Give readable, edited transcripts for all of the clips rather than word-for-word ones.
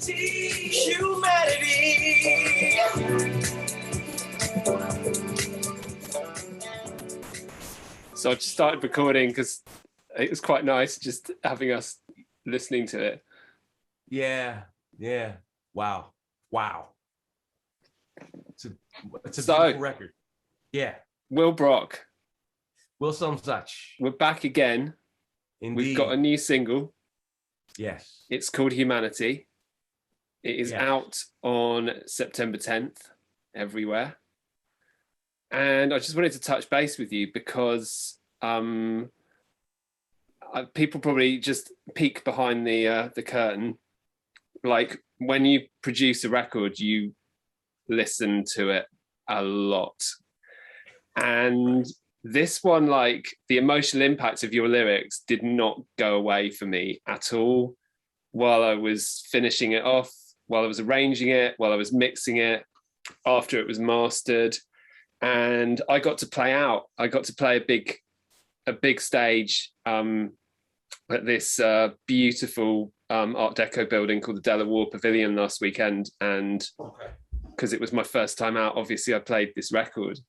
Humanity. So I just started recording because it was quite nice just having us listening to it. Yeah. Wow. It's a So, beautiful record. Yeah. Will Brock, Will Sumsuch. we're back again. Indeed. We've got a new single. Yes. It's called Humanity. It is Yes. out on September 10th everywhere. And I just wanted to touch base with you because people probably just peek behind the curtain. Like when you produce a record, you listen to it a lot. And this one, like the emotional impact of your lyrics did not go away for me at all while I was finishing it off, while I was arranging it, while I was mixing it, after it was mastered. And I got to play out. I got to play a big stage at this beautiful Art Deco building called the Delaware Pavilion last weekend. And because it was my first time out, obviously I played this record.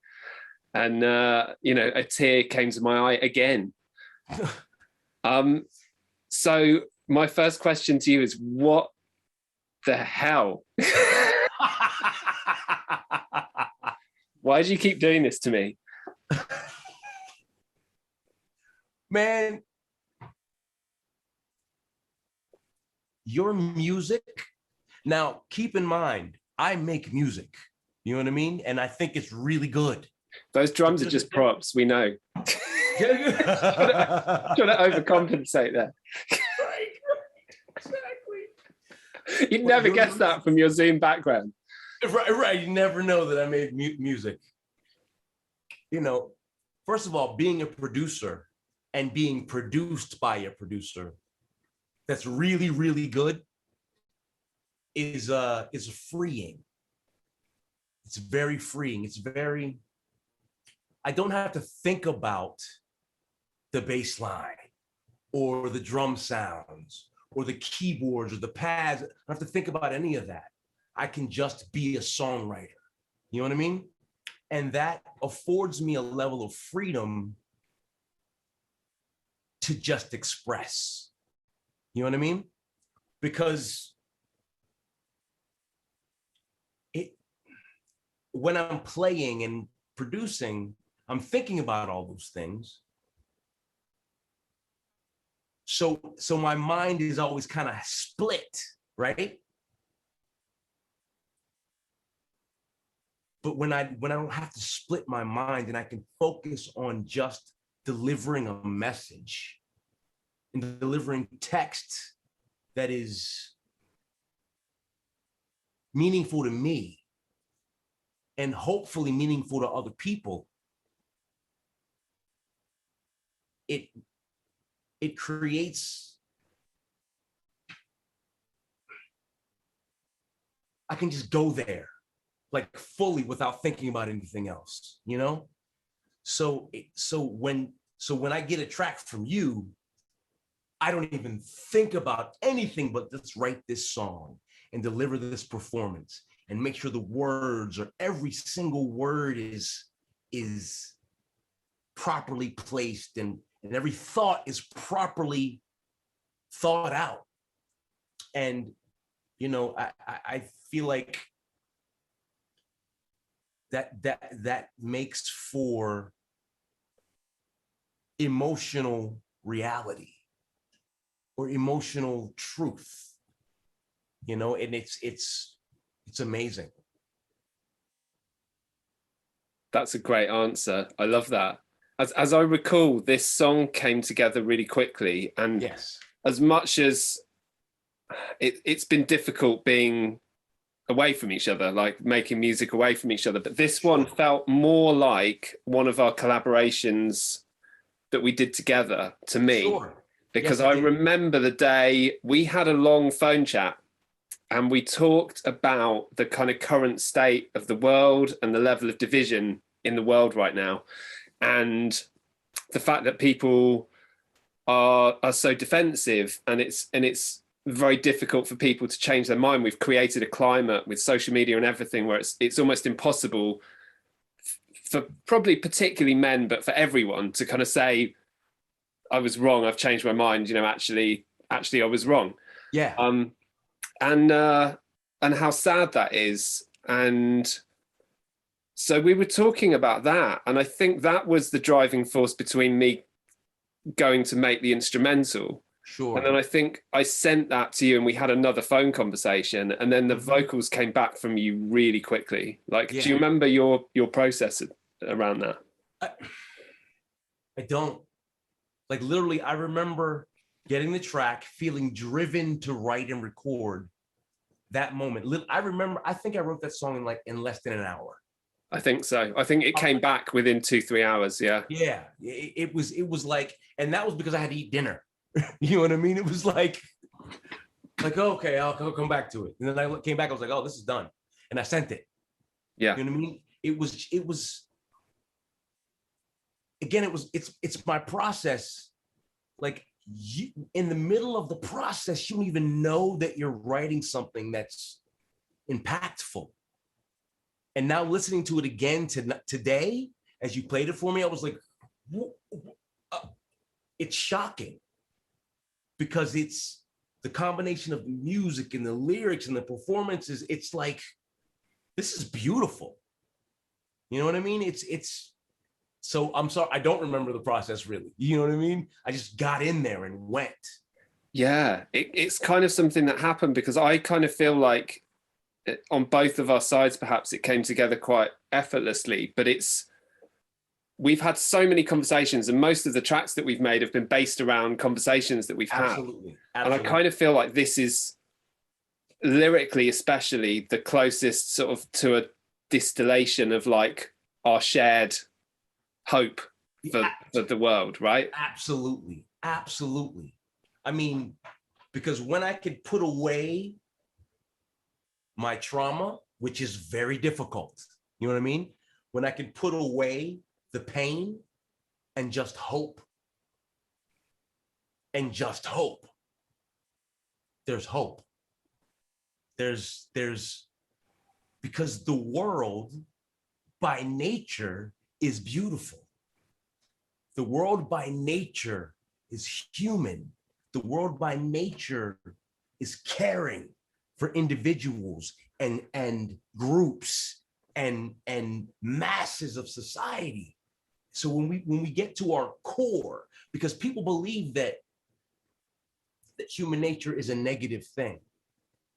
And, a tear came to my eye again. So my first question to you is, what the hell? Why do you keep doing this to me? Man, your music. Now, keep in mind, I make music. You know what I mean? And I think it's really good. Those drums are just props, we know. Trying to overcompensate there. Right, exactly. You'd never guess that from your Zoom background. Right. You never know that I made music. You know, first of all, being a producer and being produced by a producer that's really, really good is freeing. It's very freeing. I don't have to think about the bass line or the drum sounds or the keyboards or the pads. I don't have to think about any of that. I can just be a songwriter. You know what I mean? And that affords me a level of freedom to just express. You know what I mean? Because when I'm playing and producing, I'm thinking about all those things. So my mind is always kind of split, right? But when I don't have to split my mind and I can focus on just delivering a message and delivering text that is meaningful to me and hopefully meaningful to other people, it creates, I can just go there like fully without thinking about anything else, you know? So when I get a track from you, I don't even think about anything but let's write this song and deliver this performance and make sure the words or every single word is properly placed and every thought is properly thought out. And, you know, I feel like that makes for emotional reality or emotional truth, you know, and it's amazing. That's a great answer. I love that. As I recall, this song came together really quickly, and yes, as much as it's been difficult being away from each other, like making music away from each other, but this one felt more like one of our collaborations that we did together to me. Sure. Because yes, I remember the day we had a long phone chat and we talked about the kind of current state of the world and the level of division in the world right now. And the fact that people are so defensive, and it's very difficult for people to change their mind. We've created a climate with social media and everything where it's almost impossible for probably particularly men, but for everyone to kind of say, I was wrong, I've changed my mind, you know, actually I was wrong. Yeah. And how sad that is. And so we were talking about that, and I think that was the driving force between me going to make the instrumental. Sure. And then I think I sent that to you and we had another phone conversation, and then the vocals came back from you really quickly. Like, do you remember your process around that? I don't. Like, literally, I remember getting the track, feeling driven to write and record that moment. I think I wrote that song in less than an hour. I think so. I think it came back within 2-3 hours. Yeah. Yeah. It was like, and that was because I had to eat dinner. You know what I mean? It was like, okay, I'll come back to it. And then I came back, I was like, oh, this is done. And I sent it. Yeah. You know what I mean? It's my process. Like, in the middle of the process, you don't even know that you're writing something that's impactful. And now listening to it again today, as you played it for me, I was like, it's shocking, because it's the combination of the music and the lyrics and the performances. It's like, this is beautiful. You know what I mean? So I'm sorry, I don't remember the process really. You know what I mean? I just got in there and went. Yeah. It's kind of something that happened because I kind of feel like on both of our sides, perhaps it came together quite effortlessly, but we've had so many conversations, and most of the tracks that we've made have been based around conversations that we've had. Absolutely. And I kind of feel like this is, lyrically especially, the closest sort of to a distillation of like our shared hope for the world, right? Absolutely. I mean, because when I could put away my trauma, which is very difficult, you know what I mean? When I can put away the pain and just hope, there's hope. There's because the world by nature is beautiful. The world by nature is human. The world by nature is caring for individuals and groups and masses of society. So when we get to our core, because people believe that human nature is a negative thing,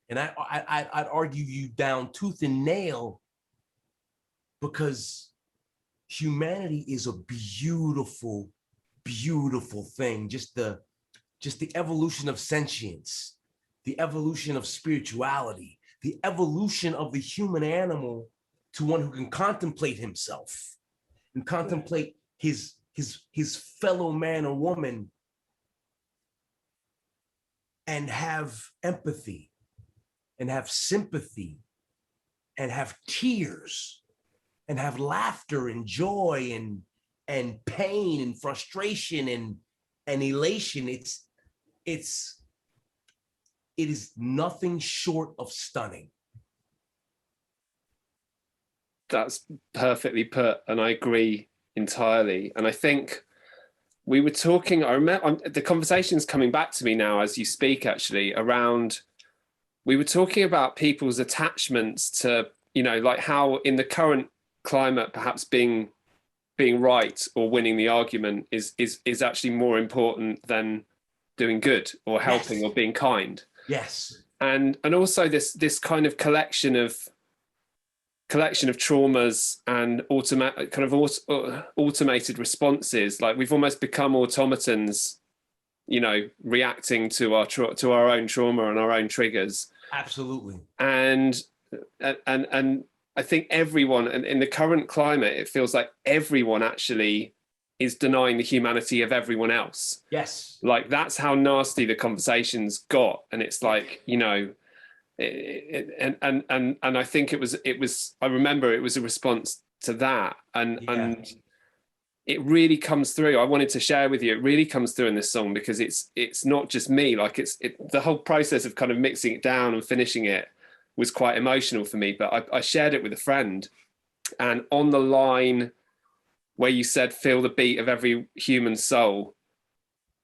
and I'd argue you down tooth and nail, because humanity is a beautiful, beautiful thing. Just the evolution of sentience, the evolution of spirituality, the evolution of the human animal to one who can contemplate himself and contemplate his fellow man or woman and have empathy and have sympathy and have tears and have laughter and joy and pain and frustration and elation. It is nothing short of stunning. That's perfectly put, and I agree entirely. And I think we were talking, I remember the conversation's coming back to me now as you speak, actually, around, we were talking about people's attachments to, you know, like how in the current climate, perhaps being right or winning the argument is actually more important than doing good or helping or being kind. Yes. And also this kind of collection of traumas and automated responses. Like, we've almost become automatons, you know, reacting to our own trauma and our own triggers. Absolutely. And I think everyone, and in the current climate, it feels like everyone actually is denying the humanity of everyone else. Yes. Like, that's how nasty the conversations got. And it's like, you know, and I think it was, I remember it was a response to that. And it really comes through. I wanted to share with you, it really comes through in this song, because it's not just me. Like the whole process of kind of mixing it down and finishing it was quite emotional for me. But I shared it with a friend, and on the line where you said, feel the beat of every human soul,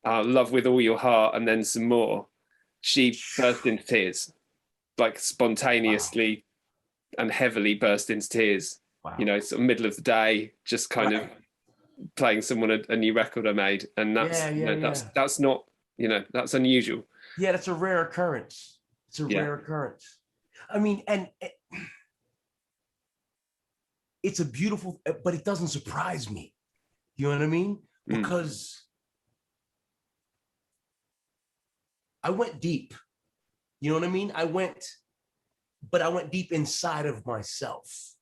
love with all your heart, and then some more, she burst into tears, like spontaneously and heavily burst into tears. Wow. You know, sort of middle of the day, just kind of playing someone a new record I made, and that's that's not, you know, that's unusual. Yeah, that's a rare occurrence. It's a rare occurrence. I mean, and it's a beautiful, but it doesn't surprise me. You know what I mean? Because I went deep. You know what I mean? I went deep inside of myself.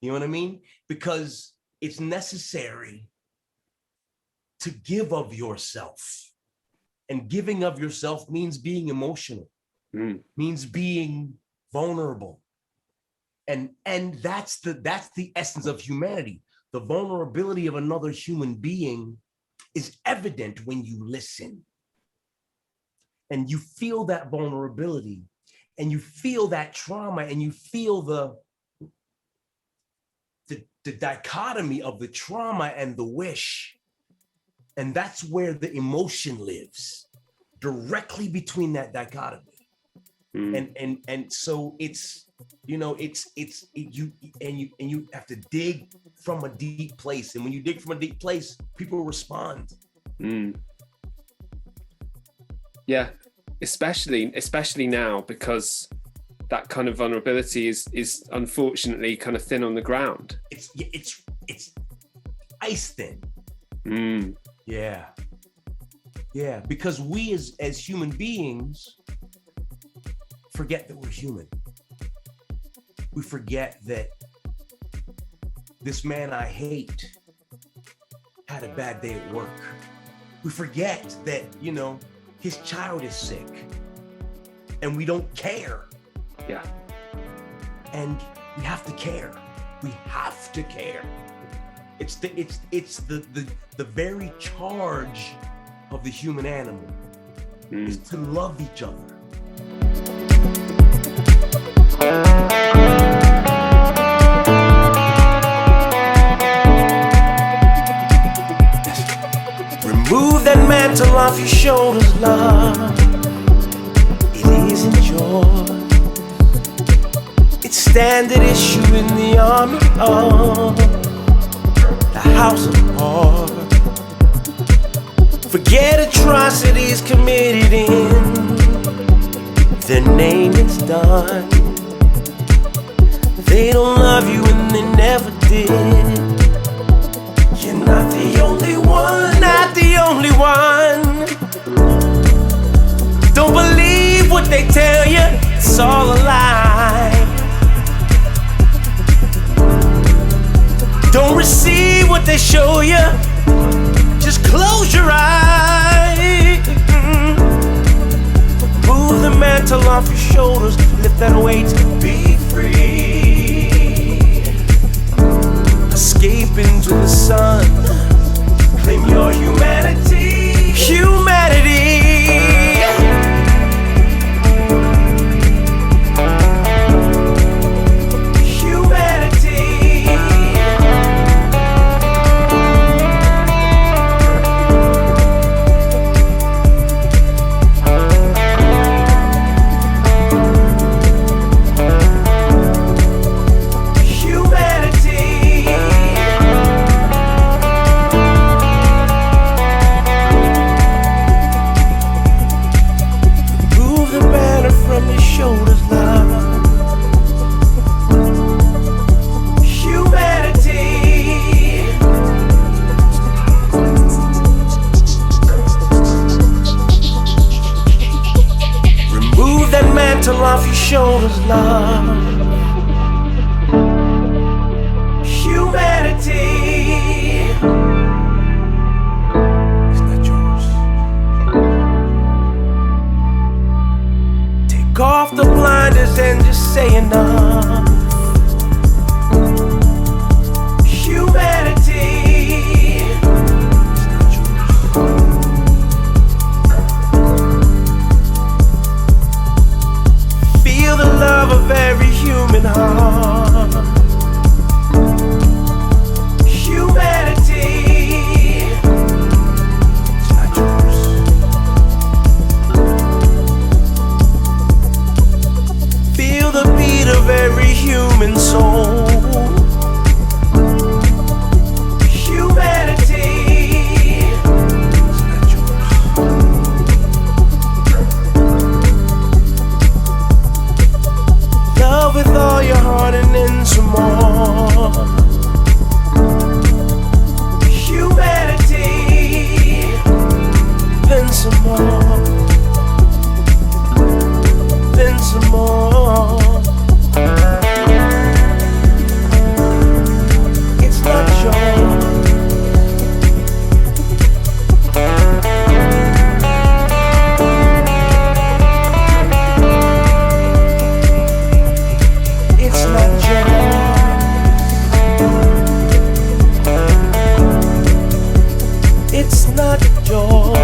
You know what I mean? Because it's necessary to give of yourself. And giving of yourself means being emotional, means being vulnerable. And that's the essence of humanity. The vulnerability of another human being is evident when you listen. And you feel that vulnerability, and you feel that trauma, and you feel the dichotomy of the trauma and the wish. And that's where the emotion lives, directly between that dichotomy. And so it's, you know, you have to dig from a deep place. And when you dig from a deep place, people respond. Yeah, especially now, because that kind of vulnerability is unfortunately kind of thin on the ground. It's ice thin. Yeah, because we as human beings forget that we're human. We forget that this man I hate had a bad day at work. We forget that, you know, his child is sick, and we don't care. Yeah. And we have to care. We have to care. It's the very charge of the human animal is to love each other. Remove that mantle off your shoulders, love. It isn't yours. It's standard issue in the army of the house of art. Forget atrocities committed in their name is done. They don't love you and they never did. You're not the only one, not the only one. Don't believe what they tell you, it's all a lie. Don't receive what they show you, just close your eyes. Move the mantle off your shoulders, lift that weight, be free. Escape into the sun, claim your humanity. Humanity. Off your shoulders, love. Humanity. It's not yours. Take off the blinders and just say enough. Humanity. of a very human heart. Humanity. It's not yours. Feel the beat of every human soul. Humanity. It's not yours. Love with all your heart and then some more. Humanity. Then some more. Then some more. It's not yours. It's not yours. It's not yours.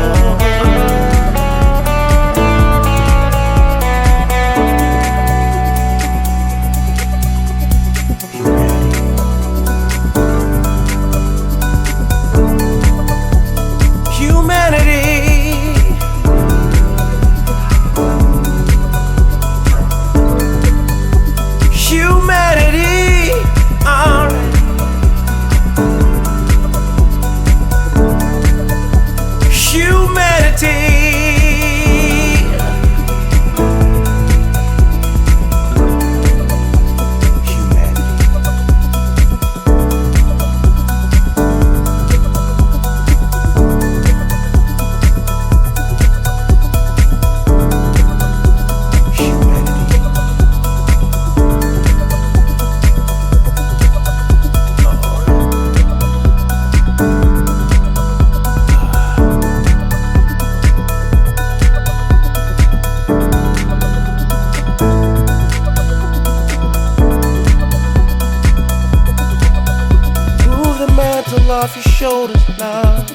Off your shoulders now.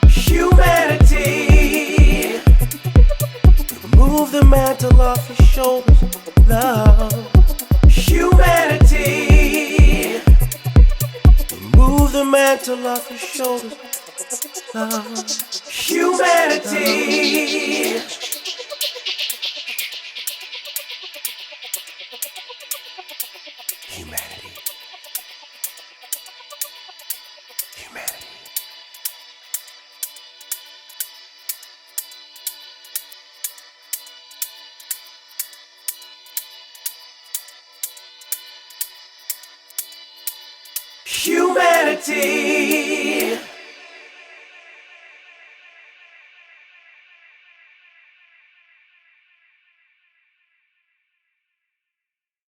Humanity. Remove the mantle off your shoulders now. Humanity. Remove the mantle off your shoulders now. Humanity. Humanity. Humanity. Humanity.